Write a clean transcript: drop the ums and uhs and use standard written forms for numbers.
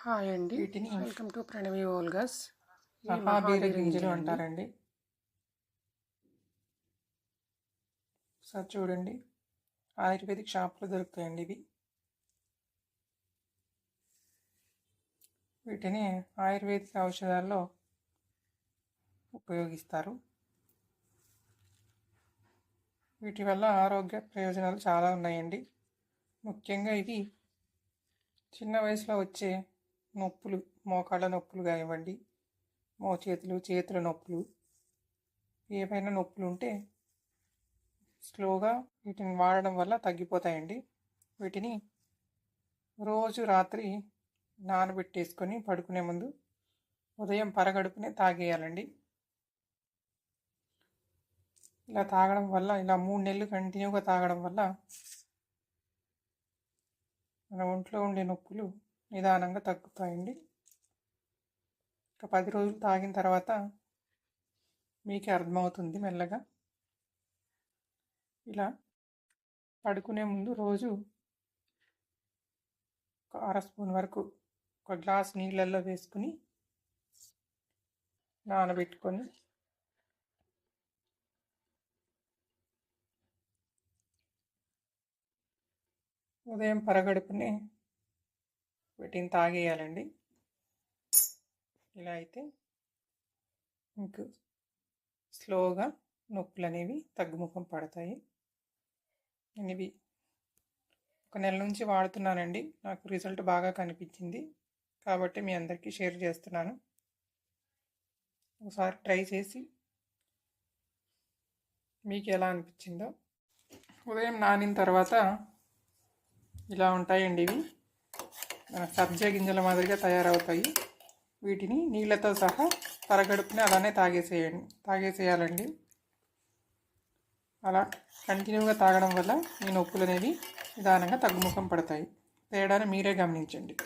Hi అండి, వీటిని welcome to Pranavi ఓల్గస్. ఈ మహాబీర గింజలు గింజలండి. అంటారండి. సార్ చూడండి, ఆయుర్వేదిక్ షాప్లో దొరుకుతాయండి ఇవి. వీటిని ఆయుర్వేదిక్ ఔషధాల్లో ఉపయోగిస్తారు. వీటి వల్ల ఆరోగ్య ప్రయోజనాలు చాలా ఉన్నాయండి. ముఖ్యంగా ఇవి చిన్న వయసులో వచ్చే నొప్పులు, మోకాళ్ళ నొప్పులు కానివ్వండి, చేతుల నొప్పులు, ఏవైనా నొప్పులు ఉంటే స్లోగా వీటిని వాడడం వల్ల తగ్గిపోతాయండి. వీటిని రోజు రాత్రి నానబెట్టేసుకొని పడుకునే ముందు ఉదయం పరగడుపునే తాగేయాలండి. ఇలా తాగడం వల్ల, ఇలా 3 నెలలు కంటిన్యూగా తాగడం వల్ల మన ఒంట్లో ఉండే నొప్పులు నిదానంగా తగ్గుతాయండి. ఒక 10 రోజులు తాగిన తర్వాత మీకే అర్థమవుతుంది మెల్లగా. ఇలా పడుకునే ముందు రోజు ఒక 1/2 స్పూన్ వరకు ఒక గ్లాస్ నీళ్ళల్లో వేసుకుని నానబెట్టుకొని ఉదయం పరగడుపునే వీటిని తాగేయాలండి. ఇలా అయితే మీకు స్లోగా నొప్పులు అనేవి తగ్గుముఖం పడతాయి. నేను ఇవి 1 నెల నుంచి వాడుతున్నానండి. నాకు రిజల్ట్ బాగా కనిపించింది కాబట్టి మీ అందరికీ షేర్ చేస్తున్నాను. ఒకసారి ట్రై చేసి మీకు ఎలా అనిపించిందో. ఉదయం నానిన తర్వాత ఇలా ఉంటాయండి. ఇవి మన సబ్జా గింజల మాదిరిగా తయారవుతాయి. వీటిని నీళ్ళతో సహా పరగడుపుని అలానే తాగేసేయాలండి. అలా కంటిన్యూగా తాగడం వల్ల ఈ నొప్పులు అనేవి నిదానంగా తగ్గుముఖం పడతాయి. తేడాను మీరే గమనించండి.